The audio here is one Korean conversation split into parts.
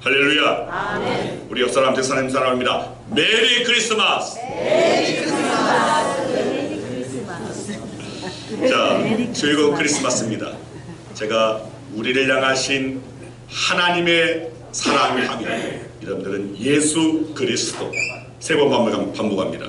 할렐루야. 아멘. 우리 옆 사람, 뒷 사람 사랑합니다. 메리 크리스마스. 메리 크리스마스. 메리 크리스마스. 자, 즐거운 크리스마스입니다. 제가 우리를 향하신 하나님의 사랑을 하면 여러분들은 예수 그리스도 세 번 반복합니다.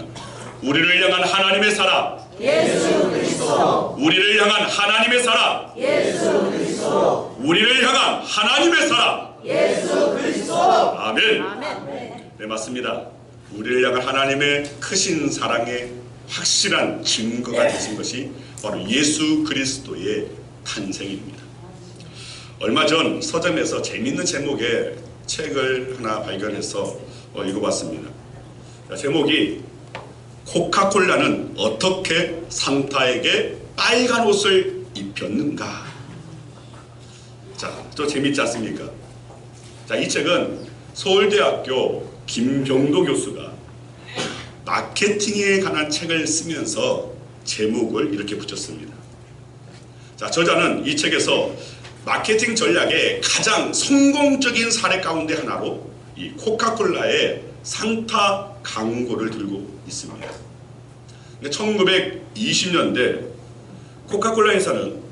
우리를 향한 하나님의 사랑, 예수 그리스도. 우리를 향한 하나님의 사랑, 예수 그리스도. 우리를 향한 하나님의 사랑. 예수 그리스도. 아멘. 아멘. 네, 맞습니다. 우리를 향한 하나님의 크신 사랑의 확실한 증거가 되신 것이 바로 예수 그리스도의 탄생입니다. 얼마 전 서점에서 재미있는 제목의 책을 하나 발견해서 읽어봤습니다. 제목이 코카콜라는 어떻게 산타에게 빨간 옷을 입혔는가. 자, 또 재밌지 않습니까? 자, 이 책은 서울대학교 김병도 교수가 마케팅에 관한 책을 쓰면서 제목을 이렇게 붙였습니다. 자, 저자는 이 책에서 마케팅 전략의 가장 성공적인 사례 가운데 하나로 이 코카콜라의 산타 광고를 들고 있습니다. 1920년대 코카콜라 회사는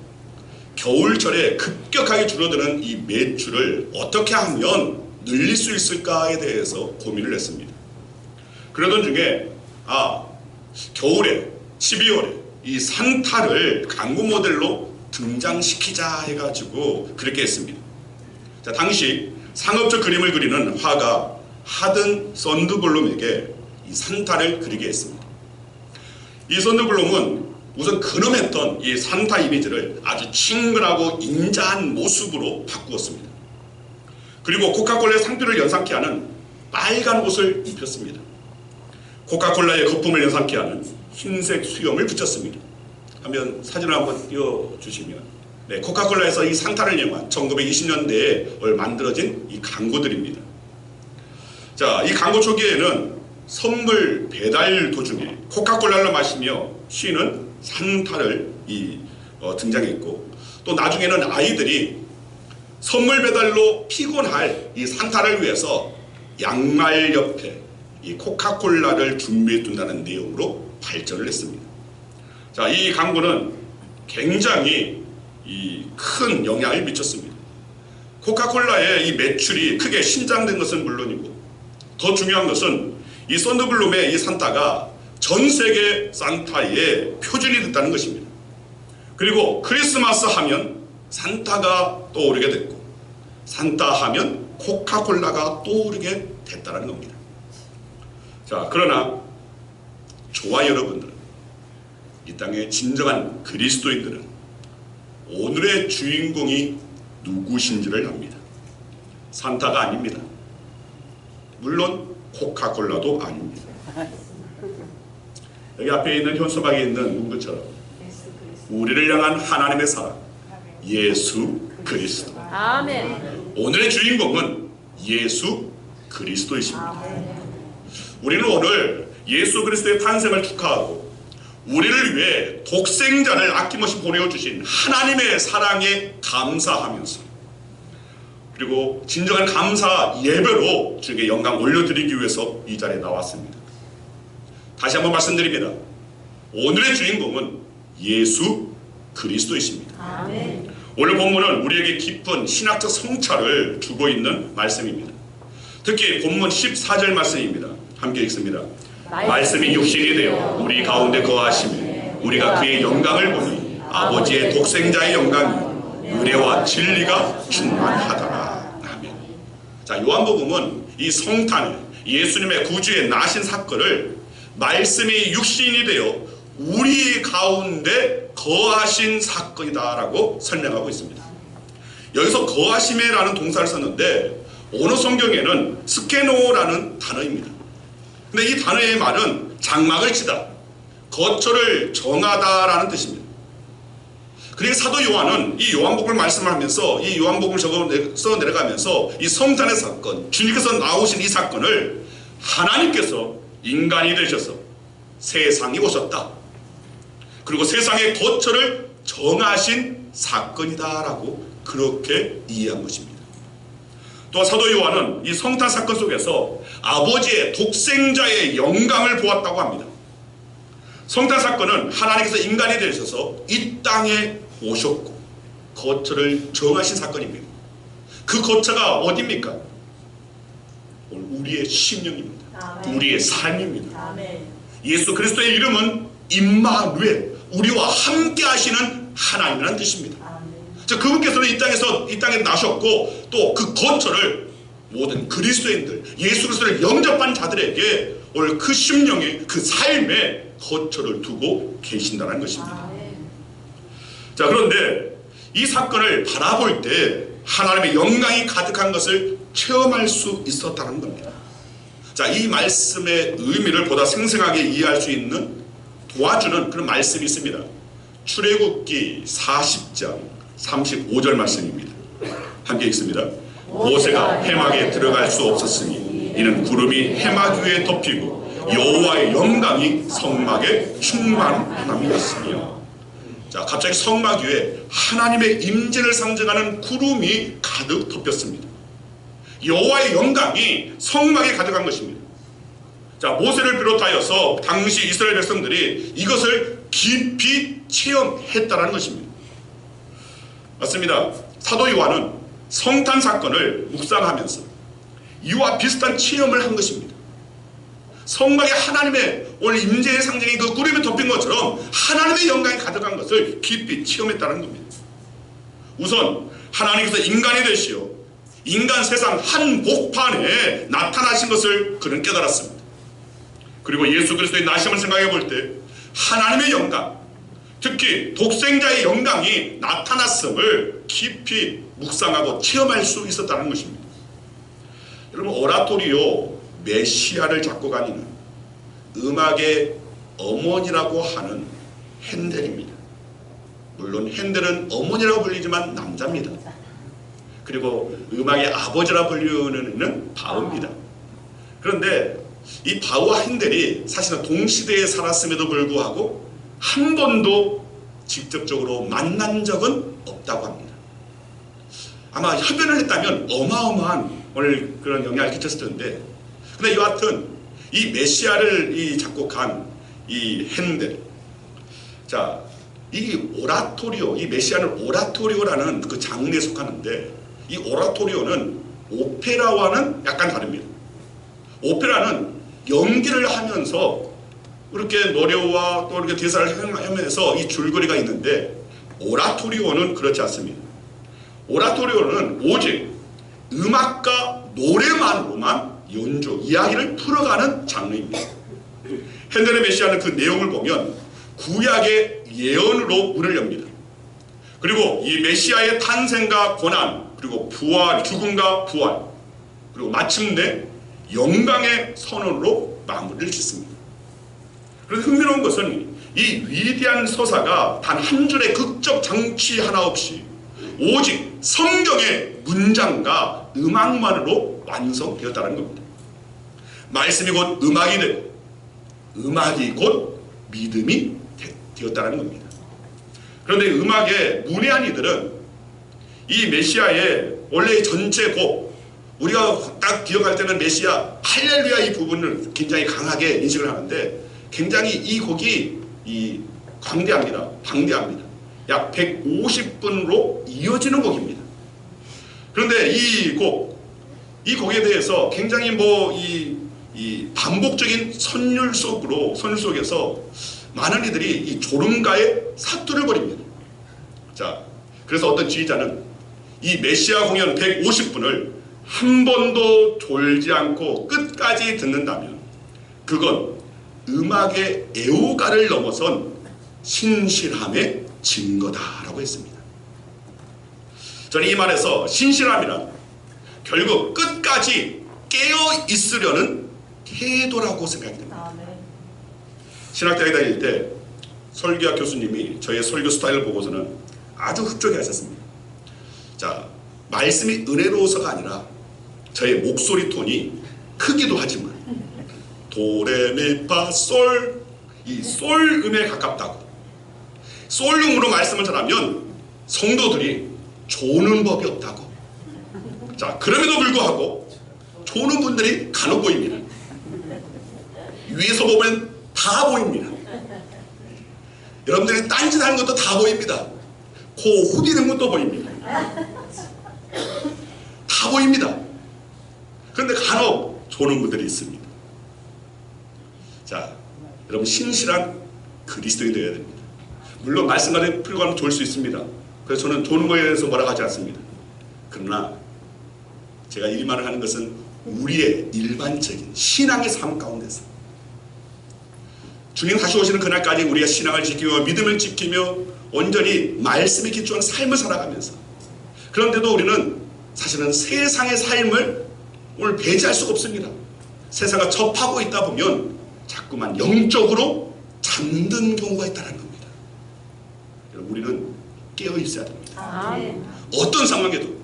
겨울철에 급격하게 줄어드는 이 매출을 어떻게 하면 늘릴 수 있을까에 대해서 고민을 했습니다. 그러던 중에 겨울에 12월에 이 산타를 광고 모델로 등장시키자 해가지고 그렇게 했습니다. 자, 당시 상업적 그림을 그리는 화가 하든 썬드블룸에게 이 산타를 그리게 했습니다. 이 썬드블룸은 우선 근엄했던 이 산타 이미지를 아주 친근하고 인자한 모습으로 바꾸었습니다. 그리고 코카콜라의 상표를 연상케 하는 빨간 옷을 입혔습니다. 코카콜라의 거품을 연상케 하는 흰색 수염을 붙였습니다. 하면 사진을 한번 띄워주시면, 네, 코카콜라에서 이 산타를 이용한 1920년대에 만들어진 이 광고들입니다. 자, 이 광고 초기에는 선물 배달 도중에 코카콜라를 마시며 쉬는 산타를 등장했고, 또 나중에는 아이들이 선물 배달로 피곤할 이 산타를 위해서 양말 옆에 이 코카콜라를 준비해 둔다는 내용으로 발전을 했습니다. 자, 이 광고는 굉장히 큰 영향을 미쳤습니다. 코카콜라의 이 매출이 크게 신장된 것은 물론이고, 더 중요한 것은 이 썬더블룸의 이 산타가 전 세계 산타의 표준이 됐다는 것입니다. 그리고 크리스마스 하면 산타가 떠오르게 됐고, 산타 하면 코카콜라가 떠오르게 됐다는 겁니다. 자, 그러나 저와 여러분들은, 이 땅의 진정한 그리스도인들은 오늘의 주인공이 누구신지를 압니다. 산타가 아닙니다. 물론 코카콜라도 아닙니다. 여기 앞에 있는 현수막에 있는 누구처럼 우리를 향한 하나님의 사랑, 예수 그리스도. 아멘. 오늘의 주인공은 예수 그리스도이십니다. 우리는 오늘 예수 그리스도의 탄생을 축하하고, 우리를 위해 독생자를 아낌없이 보내주신 하나님의 사랑에 감사하면서, 그리고 진정한 감사 예배로 주님께 영광 올려드리기 위해서 이 자리에 나왔습니다. 다시 한번 말씀드립니다. 오늘의 주인공은 예수 그리스도이십니다. 아멘. 오늘 본문은 우리에게 깊은 신학적 성찰을 주고 있는 말씀입니다. 특히 본문 14절 말씀입니다. 함께 읽습니다. 말씀이 육신이 되어 우리 가운데 거하시며 우리가 그의 영광을 보니 아버지의 독생자의 영광이 은혜와 진리가 충만하더라. 아멘. 자, 요한복음은 이 성탄, 예수님의 구주의 나신 사건을 말씀이 육신이 되어 우리 가운데 거하신 사건이다라고 설명하고 있습니다. 여기서 거하심이라는 동사를 썼는데, 어느 성경에는 스케노라는 단어입니다. 근데 이 단어의 말은 장막을 치다, 거처를 정하다라는 뜻입니다. 그리고 사도 요한은 이 요한복음을 말씀하면서 이 요한복음을 써 내려가면서 이 성탄의 사건, 주님께서 나오신 이 사건을 하나님께서 인간이 되셔서 세상에 오셨다, 그리고 세상의 거처를 정하신 사건이다라고 그렇게 이해한 것입니다. 또 사도 요한은 이 성탄 사건 속에서 아버지의 독생자의 영광을 보았다고 합니다. 성탄 사건은 하나님께서 인간이 되셔서 이 땅에 오셨고 거처를 정하신 사건입니다. 그 거처가 어디입니까? 우리의 심령입니다. 우리의 삶입니다. 예수 그리스도의 이름은 임마누엘, 우리와 함께 하시는 하나님이라는 뜻입니다. 그분께서는 이 땅에 나셨고 또 그 거처를 모든 그리스도인들, 예수 그리스도를 영접한 자들에게 오늘 그 심령의 그 삶의 거처를 두고 계신다는 것입니다. 자, 그런데 이 사건을 바라볼 때 하나님의 영광이 가득한 것을 체험할 수 있었다는 겁니다. 자, 이 말씀의 의미를 보다 생생하게 이해할 수 있는 도와주는 그런 말씀이 있습니다. 출애굽기 40장 35절 말씀입니다. 함께 읽습니다. 모세가 해막에 들어갈 수 없었으니 이는 구름이 해막 위에 덮이고 여호와의 영광이 성막에 충만함이었으며. 자, 갑자기 성막 위에 하나님의 임재를 상징하는 구름이 가득 덮였습니다. 여호와의 영광이 성막에 가득한 것입니다. 자, 모세를 비롯하여서 당시 이스라엘 백성들이 이것을 깊이 체험했다는 것입니다. 맞습니다. 사도 요한은 성탄 사건을 묵상하면서 이와 비슷한 체험을 한 것입니다. 성막에 하나님의 오늘 임재의 상징인 그 구름이 덮인 것처럼 하나님의 영광이 가득한 것을 깊이 체험했다는 겁니다. 우선 하나님께서 인간이 되시어 인간 세상 한복판에 나타나신 것을 그는 깨달았습니다. 그리고 예수 그리스도의 나심을 생각해 볼 때 하나님의 영광, 특히 독생자의 영광이 나타났음을 깊이 묵상하고 체험할 수 있었다는 것입니다. 여러분, 오라토리오 메시아를 작곡하는 음악의 어머니라고 하는 핸델입니다. 물론 핸델은 어머니라고 불리지만 남자입니다. 그리고 음악의 아버지라 불리는 이는 바흐입니다. 그런데 이 바흐와 핸델이 사실은 동시대에 살았음에도 불구하고 한 번도 직접적으로 만난 적은 없다고 합니다. 아마 협연을 했다면 어마어마한 오늘 그런 영향을 끼쳤을 텐데, 근데 여하튼 이 메시아를 이 작곡한 이 핸델, 자, 이 오라토리오, 이 메시아는 오라토리오라는 그 장르에 속하는데, 이 오라토리오는 오페라와는 약간 다릅니다. 오페라는 연기를 하면서 이렇게 노래와 또 이렇게 대사를 하면서 이 줄거리가 있는데, 오라토리오는 그렇지 않습니다. 오라토리오는 오직 음악과 노래만으로만 연주, 이야기를 풀어가는 장르입니다. 핸델의 메시아는 그 내용을 보면 구약의 예언으로 문을 엽니다. 그리고 이 메시아의 탄생과 고난, 그리고 부활, 죽음과 부활, 그리고 마침내 영광의 선언으로 마무리를 짓습니다. 그래서 흥미로운 것은 이 위대한 서사가 단 한 줄의 극적 장치 하나 없이 오직 성경의 문장과 음악만으로 완성되었다는 겁니다. 말씀이 곧 음악이 되고 음악이 곧 믿음이 되었다는 겁니다. 그런데 음악의 문외한 이들은 이 메시아의 원래 전체 곡, 우리가 딱 기억할 때는 메시아 할렐루야 이 부분을 굉장히 강하게 인식을 하는데, 굉장히 이 곡이 광대합니다. 방대합니다. 약 150분으로 이어지는 곡입니다. 그런데 이 곡에 대해서 굉장히 이 반복적인 선율 속에서 많은 이들이 이 졸음가에 사투를 벌입니다. 자, 그래서 어떤 지휘자는 이 메시아 공연 150분을 한 번도 졸지 않고 끝까지 듣는다면 그건 음악의 애호가를 넘어선 신실함의 증거다라고 했습니다. 저는 이 말에서 신실함이란 결국 끝까지 깨어 있으려는 태도라고 생각됩니다. 신학대학에 다닐 때 설교학 교수님이 저의 설교 스타일을 보고서는 아주 흡족해 하셨습니다. 자, 말씀이 은혜로워서가 아니라 저의 목소리 톤이 크기도 하지만 도레미파솔, 이 솔음에 가깝다고, 솔음으로 말씀을 전하면 성도들이 조는 법이 없다고. 자, 그럼에도 불구하고 조는 분들이 간혹 보입니다. 위에서 보면 다 보입니다. 여러분들이 딴짓하는 것도 다 보입니다. 코 후비는 것도 보입니다. 다 보입니다. 그런데 간혹 조는 분들이 있습니다. 자, 여러분 신실한 그리스도인이 되어야 됩니다. 물론 말씀과는 풀과는 졸 수 있습니다. 그래서 저는 조는 거에 대해서 뭐라 하지 않습니다. 그러나 제가 이 말을 하는 것은 우리의 일반적인 신앙의 삶 가운데서 주님 다시 오시는 그날까지 우리가 신앙을 지키며 믿음을 지키며 온전히 말씀에 기초한 삶을 살아가면서, 그런데도 우리는 사실은 세상의 삶을 오늘 배제할 수가 없습니다. 세상과 접하고 있다 보면 자꾸만 영적으로 잠든 경우가 있다는 겁니다. 여러분, 우리는 깨어 있어야 됩니다. 어떤 상황에도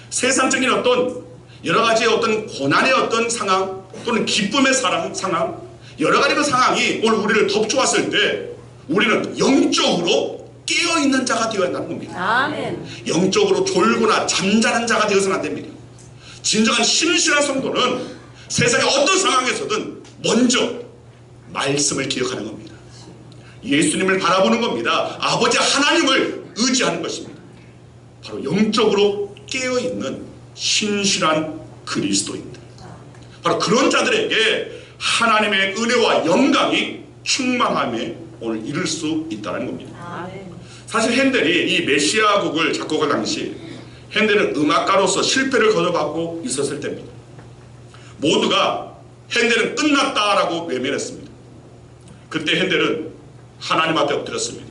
세상적인 어떤 여러 가지의 어떤 고난의 어떤 상황 또는 기쁨의 상황, 여러 가지 그 상황이 오늘 우리를 덮쳐왔을 때 우리는 영적으로 깨어있는 자가 되어야 한다는 겁니다. 아멘. 영적으로 졸거나 잠자는 자가 되어서는 안 됩니다. 진정한 신실한 성도는 세상의 어떤 상황에서든 먼저 말씀을 기억하는 겁니다. 예수님을 바라보는 겁니다. 아버지 하나님을 의지하는 것입니다. 바로 영적으로 깨어있는 신실한 그리스도인들, 바로 그런 자들에게 하나님의 은혜와 영광이 충만함에 오늘 이룰 수 있다는 겁니다. 사실 핸델이 이 메시아 곡을 작곡할 당시 핸델은 음악가로서 실패를 거듭하고 있었을 때입니다. 모두가 핸델은 끝났다라고 외면했습니다. 그때 핸델은 하나님 앞에 엎드렸습니다.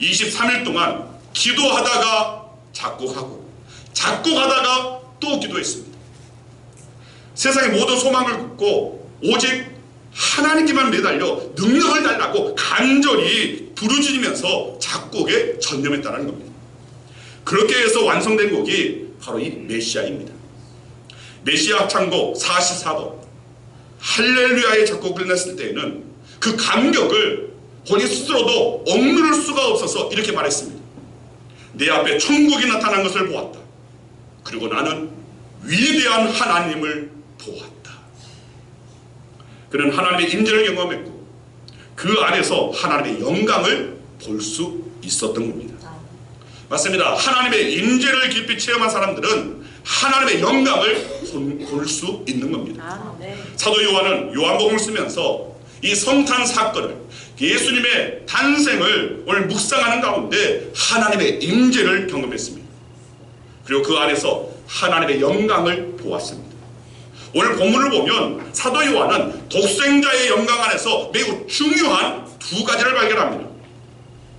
23일 동안 기도하다가 작곡하고 작곡하다가 또 기도했습니다. 세상의 모든 소망을 긋고 오직 하나님께만 매달려 능력을 달라고 간절히 부르짖으면서 작곡에 전념했다는 겁니다. 그렇게 해서 완성된 곡이 바로 이 메시아입니다. 메시아 합창곡 44번 할렐루야의 작곡을 냈을 때에는 그 감격을 본인 스스로도 억누를 수가 없어서 이렇게 말했습니다. 내 앞에 천국이 나타난 것을 보았다. 그리고 나는 위대한 하나님을 보았다. 그는 하나님의 임재를 경험했고 그 안에서 하나님의 영광을 볼 수 있었던 겁니다. 맞습니다. 하나님의 임재를 깊이 체험한 사람들은 하나님의 영광을 볼 수 있는 겁니다. 사도 요한은 요한복음을 쓰면서 이 성탄 사건을, 예수님의 탄생을 오늘 묵상하는 가운데 하나님의 임재를 경험했습니다. 그리고 그 안에서 하나님의 영광을 보았습니다. 오늘 본문을 보면 사도 요한은 독생자의 영광 안에서 매우 중요한 두 가지를 발견합니다.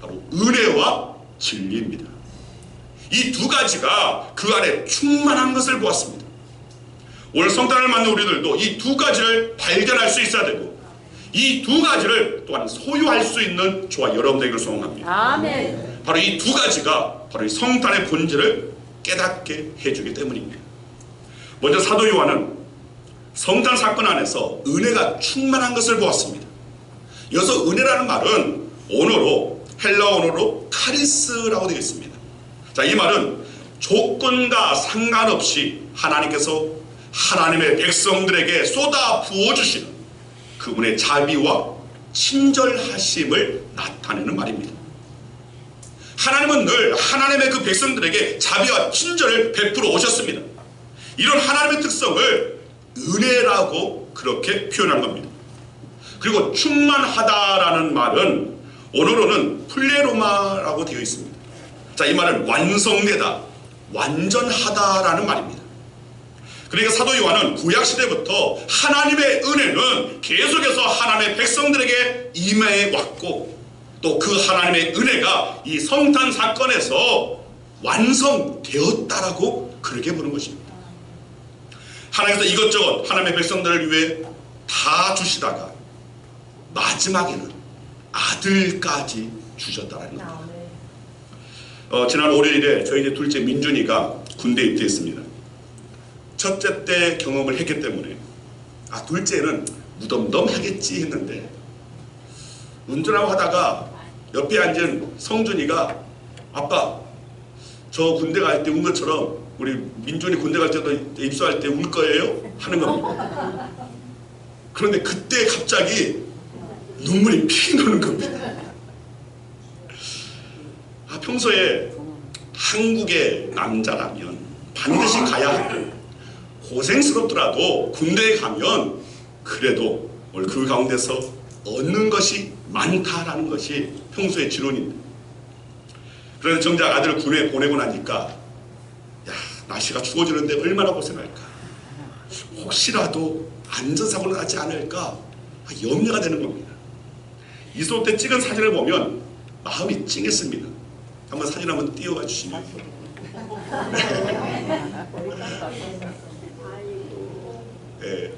바로 은혜와 진리입니다. 이 두 가지가 그 안에 충만한 것을 보았습니다. 오늘 성탄을 맞는 우리들도 이 두 가지를 발견할 수 있어야 되고 이 두 가지를 또한 소유할 수 있는 저와 여러분에게 소원합니다. 아멘. 바로 이 두 가지가 바로 이 성탄의 본질을 깨닫게 해주기 때문입니다. 먼저 사도 요한은 성탄 사건 안에서 은혜가 충만한 것을 보았습니다. 여기서 은혜라는 말은 언어로 헬라 언어로 카리스라고 되어 있습니다. 자, 이 말은 조건과 상관없이 하나님께서 하나님의 백성들에게 쏟아 부어주시는 그분의 자비와 친절하심을 나타내는 말입니다. 하나님은 늘 하나님의 그 백성들에게 자비와 친절을 베풀어 오셨습니다. 이런 하나님의 특성을 은혜라고 그렇게 표현한 겁니다. 그리고 충만하다라는 말은 언어로는 플레로마라고 되어 있습니다. 자, 이 말은 완성되다, 완전하다라는 말입니다. 그러니까 사도 요한은 구약시대부터 하나님의 은혜는 계속해서 하나님의 백성들에게 임해 왔고 또 그 하나님의 은혜가 이 성탄 사건에서 완성되었다라고 그렇게 보는 것입니다. 하나님께서 이것저것 하나님의 백성들을 위해 다 주시다가 마지막에는 아들까지 주셨다는 겁니다. 지난 월요일에 저희 이제 둘째 민준이가 군대 입대했습니다. 첫째 때 경험을 했기 때문에 둘째는 무덤덤하겠지 했는데 운전하고 하다가 옆에 앉은 성준이가 아빠 저 군대 갈 때 운 것처럼 우리 민준이 군대 갈 때도 입소할 때 울 거예요? 하는 겁니다. 그런데 그때 갑자기 눈물이 피 도는 겁니다. 평소에 한국의 남자라면 반드시 가야 하고 고생스럽더라도 군대에 가면 그래도 그 가운데서 얻는 것이 많다라는 것이 평소의 지론입니다. 그런데 정작 아들을 군에 보내고 나니까 야, 날씨가 추워지는데 얼마나 고생할까, 혹시라도 안전사고는 나지 않을까 염려가 되는 겁니다. 이소 때 찍은 사진을 보면 마음이 찡했습니다. 한번 사진 한번 띄워봐 주시면. 네.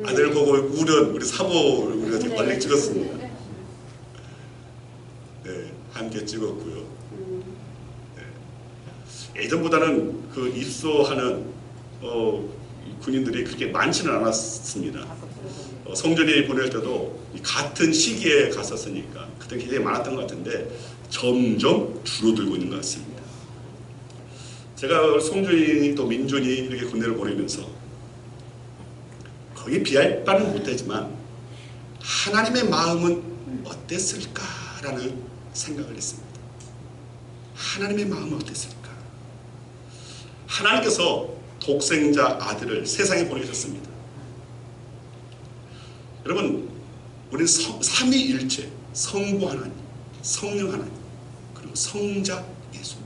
아들 보고 우는 우리 사모를 우리가 되게 빨리 찍었습니다. 네, 함께 찍었고요. 네. 예전보다는 그 입소하는 군인들이 그렇게 많지는 않았습니다. 성전에 보낼 때도 같은 시기에 갔었으니까 그때 굉장히 많았던 것 같은데 점점 줄어들고 있는 것 같습니다. 제가 성준이 또 민준이 이렇게 군대를 보내면서 거의 비할 바는 못하지만 하나님의 마음은 어땠을까라는 생각을 했습니다. 하나님의 마음은 어땠을까? 하나님께서 독생자 아들을 세상에 보내셨습니다. 여러분, 우리는 삼위일체, 성부 하나님, 성령 하나님, 그리고 성자 예수님,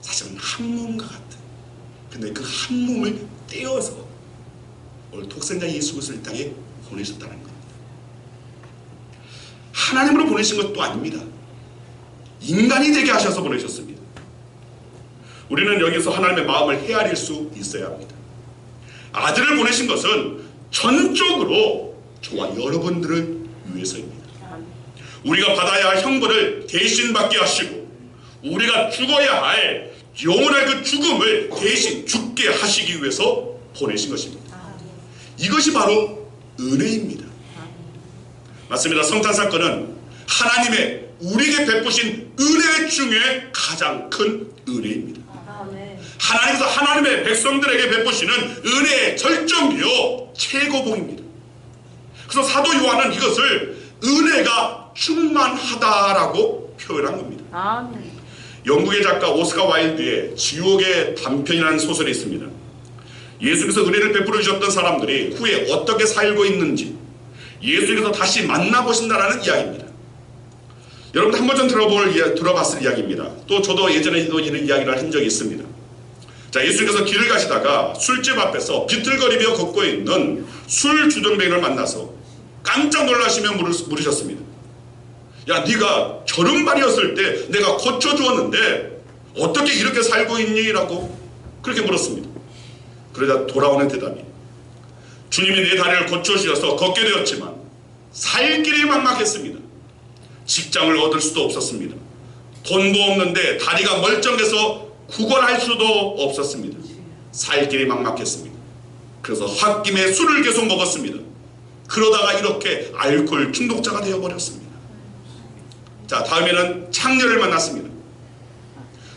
사실은 한 몸과 같은, 근데 그 한 몸을 떼어서 오늘 독생자 예수 그리스도를 이 땅에 보내셨다는 겁니다. 하나님으로 보내신 것도 아닙니다. 인간이 되게 하셔서 보내셨습니다. 우리는 여기서 하나님의 마음을 헤아릴 수 있어야 합니다. 아들을 보내신 것은 전적으로 저와 여러분들을 위해서입니다. 우리가 받아야 할 형벌을 대신 받게 하시고 우리가 죽어야 할 영원한 그 죽음을 대신 죽게 하시기 위해서 보내신 것입니다. 이것이 바로 은혜입니다. 맞습니다. 성탄 사건은 하나님의 우리에게 베푸신 은혜 중에 가장 큰 은혜입니다. 하나님께서 하나님의 백성들에게 베푸시는 은혜의 절정이요 최고봉입니다. 그래서 사도 요한은 이것을 은혜가 충만하다라고 표현한 겁니다. 아멘. 영국의 작가 오스카 와일드의 지옥의 단편이라는 소설이 있습니다. 예수께서 은혜를 베풀어 주셨던 사람들이 후에 어떻게 살고 있는지 예수께서 다시 만나보신다라는 이야기입니다. 여러분 한 번 전 들어봤을 이야기입니다. 또 저도 예전에도 이런 이야기를 한 적이 있습니다. 자, 예수님께서 길을 가시다가 술집 앞에서 비틀거리며 걷고 있는 술 주정뱅이를 만나서 깜짝 놀라시며 물으셨습니다. 야, 네가 저른발이었을 때 내가 고쳐주었는데 어떻게 이렇게 살고 있니? 라고 그렇게 물었습니다. 그러자 돌아오는 대답이, 주님이 내 다리를 고쳐주셔서 걷게 되었지만 살 길이 막막했습니다. 직장을 얻을 수도 없었습니다. 돈도 없는데 다리가 멀쩡해서 구걸할 수도 없었습니다. 살 길이 막막했습니다. 그래서 홧김에 술을 계속 먹었습니다. 그러다가 이렇게 알코올 중독자가 되어버렸습니다. 자, 다음에는 창녀를 만났습니다.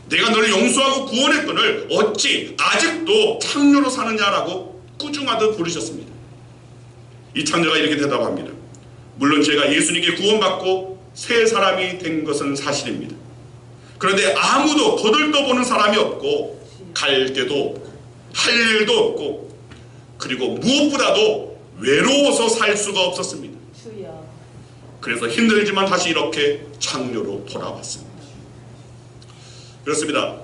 내가 너를 용서하고 구원했거늘 어찌 아직도 창녀로 사느냐라고 꾸중하듯 부르셨습니다. 이 창녀가 이렇게 대답합니다. 물론 제가 예수님께 구원받고 새 사람이 된 것은 사실입니다. 그런데 아무도 거들떠보는 사람이 없고 갈 데도 없고 할 일도 없고 그리고 무엇보다도 외로워서 살 수가 없었습니다. 그래서 힘들지만 다시 이렇게 창녀로 돌아왔습니다. 그렇습니다.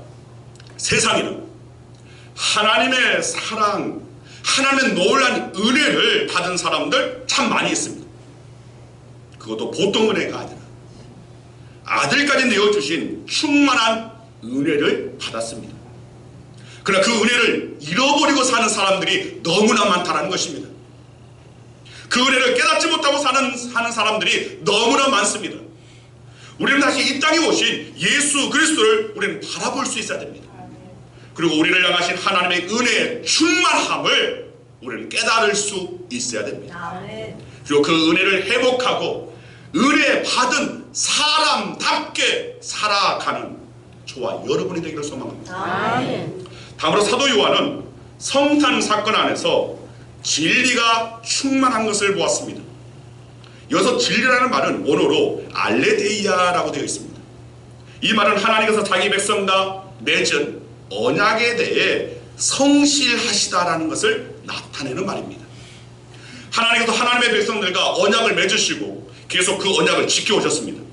세상에는 하나님의 사랑, 하나님의 놀라운 은혜를 받은 사람들 참 많이 있습니다. 그것도 보통 은혜가 아니라 아들까지 내어주신 충만한 은혜를 받았습니다. 그러나 그 은혜를 잃어버리고 사는 사람들이 너무나 많다는 것입니다. 그 은혜를 깨닫지 못하고 사는 사람들이 너무나 많습니다. 우리는 다시 이 땅에 오신 예수 그리스도를 우리는 바라볼 수 있어야 됩니다. 그리고 우리를 향하신 하나님의 은혜의 충만함을 우리는 깨달을 수 있어야 됩니다. 그리고 그 은혜를 회복하고 은혜 받은 사람답게 살아가는 저와 여러분이 되기를 소망합니다. 아멘. 다음으로 사도 요한은 성탄 사건 안에서 진리가 충만한 것을 보았습니다. 여기서 진리라는 말은 원어로 알레데이아라고 되어 있습니다. 이 말은 하나님께서 자기 백성과 맺은 언약에 대해 성실하시다라는 것을 나타내는 말입니다. 하나님께서 하나님의 백성들과 언약을 맺으시고 계속 그 언약을 지켜오셨습니다.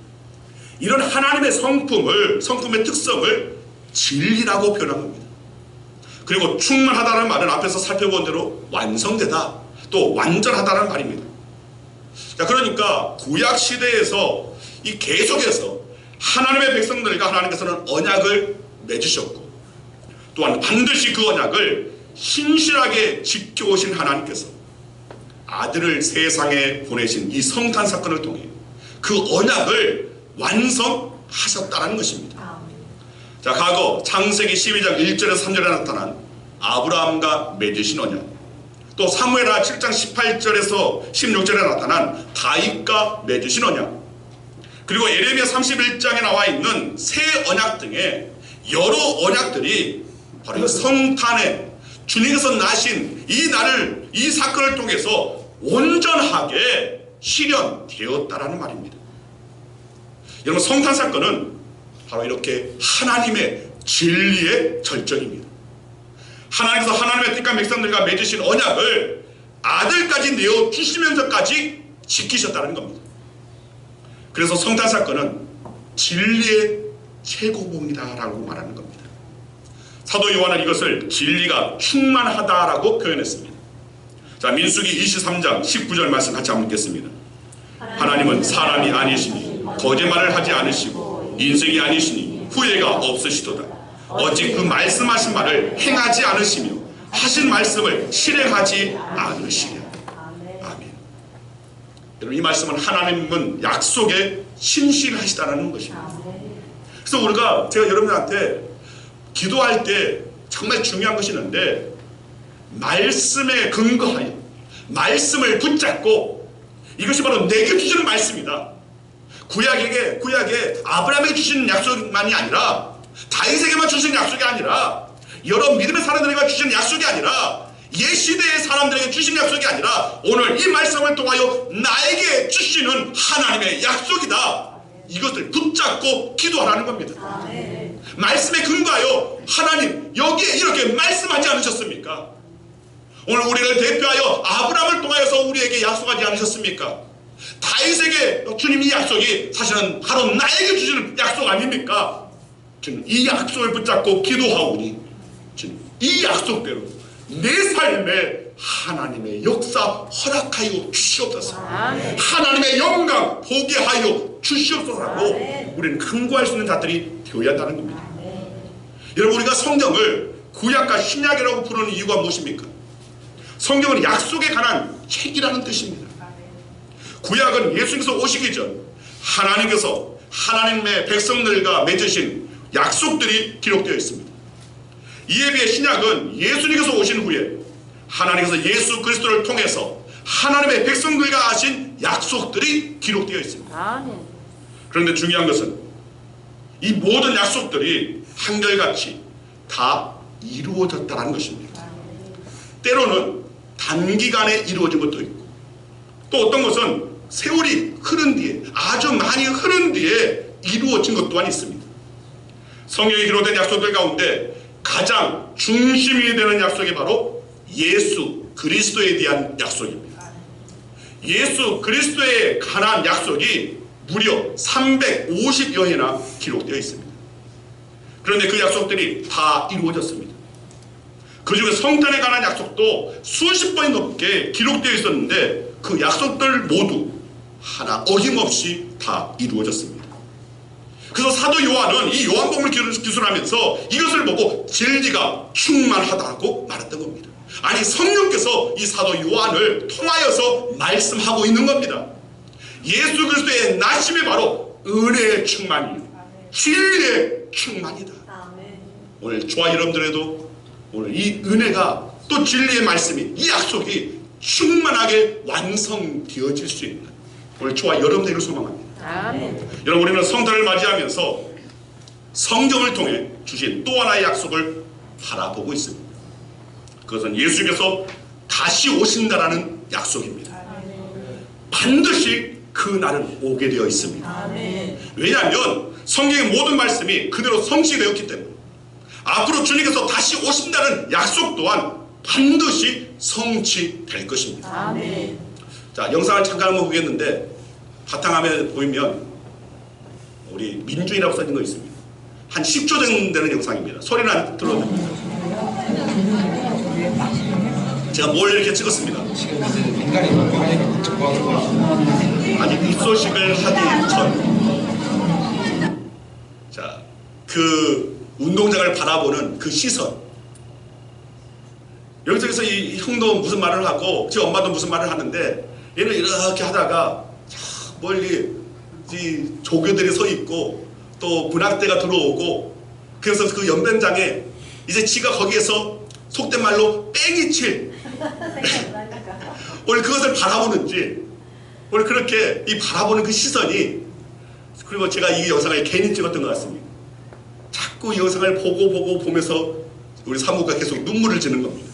이런 하나님의 성품의 특성을 진리라고 표현한 겁니다. 그리고 충만하다는 말은 앞에서 살펴본 대로 완성되다, 또 완전하다는 말입니다. 자, 그러니까 구약 시대에서 이 계속해서 하나님의 백성들과 하나님께서는 언약을 맺으셨고, 또한 반드시 그 언약을 신실하게 지켜오신 하나님께서 아들을 세상에 보내신 이 성탄 사건을 통해 그 언약을 완성하셨다는 것입니다. 자, 과거 창세기 12장 1절에서 3절에 나타난 아브라함과 맺으신 언약, 또 사무엘하 7장 18절에서 16절에 나타난 다윗과 맺으신 언약, 그리고 예레미야 31장에 나와 있는 새 언약 등의 여러 언약들이 바로 이 성탄에 주님께서 나신 이 날을, 이 사건을 통해서 온전하게 실현되었다라는 말입니다. 여러분, 성탄 사건은 바로 이렇게 하나님의 진리의 절정입니다. 하나님께서 하나님의 택한 백성들과 맺으신 언약을 아들까지 내어주시면서까지 지키셨다는 겁니다. 그래서 성탄 사건은 진리의 최고봉이다라고 말하는 겁니다. 사도 요한은 이것을 진리가 충만하다라고 표현했습니다. 자, 민수기 23장 19절 말씀 같이 한번 읽겠습니다. 하나님은 사람이 아니시니 거짓말을 하지 않으시고 인생이 아니시니 후회가 없으시도다. 어찌 그 말씀하신 말을 행하지 않으시며 하신 말씀을 실행하지 않으시냐. 아멘. 여러분, 이 말씀은 하나님은 약속에 신실하시다는 것입니다. 그래서 제가 여러분들한테 기도할 때 정말 중요한 것이 있는데, 말씀에 근거하여 말씀을 붙잡고, 이것이 바로 내게 주시는 말씀이다. 구약에 아브라함에게 주시는 약속만이 아니라, 다윗에게만 주시는 약속이 아니라, 여러 믿음의 사람들에게 주시는 약속이 아니라, 옛 시대의 사람들에게 주시는 약속이 아니라, 오늘 이 말씀을 통하여 나에게 주시는 하나님의 약속이다. 이것을 붙잡고 기도하라는 겁니다. 말씀에 근거하여 하나님 여기에 이렇게 말씀하지 않으셨습니까? 오늘 우리를 대표하여 아브라함을 통하여서 우리에게 약속하지 않으셨습니까? 다윗에게 주님이 약속이 사실은 바로 나에게 주시는 약속 아닙니까? 저는 이 약속을 붙잡고 기도하오니 저는 이 약속대로 내 삶에 하나님의 역사 허락하여 주시옵소서. 하나님의 영광 보게 하여 주시옵소서라고 우리는 간구할 수 있는 자들이 되어야 한다는 겁니다. 여러분, 우리가 성경을 구약과 신약이라고 부르는 이유가 무엇입니까? 성경은 약속에 관한 책이라는 뜻입니다. 구약은 예수님께서 오시기 전 하나님께서 하나님의 백성들과 맺으신 약속들이 기록되어 있습니다. 이에 비해 신약은 예수님께서 오신 후에 하나님께서 예수 그리스도를 통해서 하나님의 백성들과 하신 약속들이 기록되어 있습니다. 그런데 중요한 것은 이 모든 약속들이 한결같이 다 이루어졌다는 것입니다. 때로는 단기간에 이루어진 것도 있고, 또 어떤 것은 세월이 흐른 뒤에, 아주 많이 흐른 뒤에 이루어진 것 또한 있습니다. 성경에 기록된 약속들 가운데 가장 중심이 되는 약속이 바로 예수 그리스도에 대한 약속입니다. 예수 그리스도에 관한 약속이 무려 350여 회나 기록되어 있습니다. 그런데 그 약속들이 다 이루어졌습니다. 그 중에 성탄에 관한 약속도 수십 번이 넘게 기록되어 있었는데 그 약속들 모두 하나 어김없이 다 이루어졌습니다. 그래서 사도 요한은 이 요한복음을 기술하면서 이것을 보고 진리가 충만하다고 말했던 겁니다. 아니, 성령께서 이 사도 요한을 통하여서 말씀하고 있는 겁니다. 예수 그리스도의 나심이 바로 은혜의 충만이요, 진리의 충만이다. 오늘 저와 여러분들에도 오늘 이 은혜가 또 진리의 말씀이, 이 약속이 충만하게 완성되어질 수 있는 오늘 저와 여러분들을 소망합니다. 아멘. 여러분, 우리는 성탄을 맞이하면서 성경을 통해 주신 또 하나의 약속을 바라보고 있습니다. 그것은 예수께서 다시 오신다라는 약속입니다. 반드시 그 날은 오게 되어 있습니다. 왜냐하면 성경의 모든 말씀이 그대로 성취되었기 때문에 앞으로 주님께서 다시 오신다는 약속 또한 반드시 성취될 것입니다. 자, 영상을 잠깐 한번 보겠는데 바탕화면에 보이면 우리 민준이라고 써진 거 있습니다. 한 10초 정도 되는 영상입니다. 소리는 안 들어도 됩니다. 제가 뭘 이렇게 찍었습니다. 아니, 입소식을 하기 전, 자, 그 운동장을 바라보는 그 시선. 여기저기서 이 형도 무슨 말을 하고 제 엄마도 무슨 말을 하는데 얘는 이렇게 하다가 멀리 이 조교들이 서 있고 또 문학대가 들어오고 그래서 그 연변장에 이제 지가 거기에서 속된 말로 뺑이 칠 오늘 그것을 바라보는지 오늘 그렇게 이 바라보는 그 시선이 그리고 제가 이 영상을 괜히 찍었던 것 같습니다. 자꾸 이 영상을 보고 보면서 우리 사모가 계속 눈물을 지는 겁니다.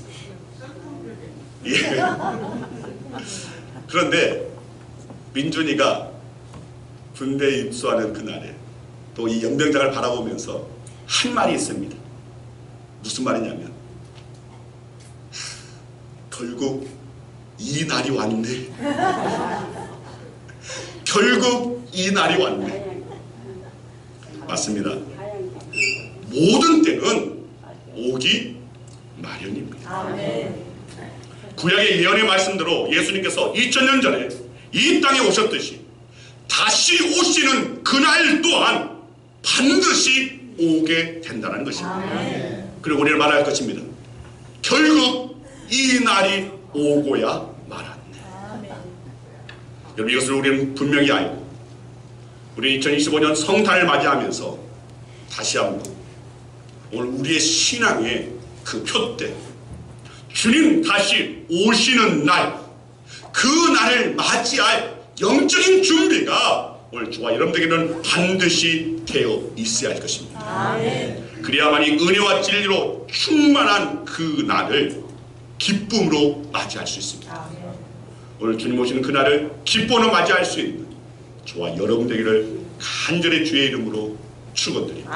예. 그런데 민준이가 군대에 입소하는 그날에 또 이 연병장을 바라보면서 한 말이 있습니다. 무슨 말이냐면 결국 이 날이 왔네. 결국 이 날이 왔네. 맞습니다. 모든 때는 오기 마련입니다. 구약의 예언의 말씀대로 예수님께서 2000년 전에 이 땅에 오셨듯이 다시 오시는 그날 또한 반드시 오게 된다는 것입니다. 그리고 우리는 말할 것입니다. 결국 이 날이 오고야 말았네. 여러분, 이것을 우리는 분명히 알고 우리 2025년 성탄을 맞이하면서 다시 한번 오늘 우리의 신앙의 그 표대, 주님 다시 오시는 날, 그 날을 맞이할 영적인 준비가 오늘 저와 여러분들에게는 반드시 되어 있어야 할 것입니다. 그래야만이 은혜와 진리로 충만한 그 날을 기쁨으로 맞이할 수 있습니다. 오늘 주님 오시는 그 날을 기쁨으로 맞이할 수 있는 저와 여러분 되기를 간절히 주의 이름으로 축원드립니다.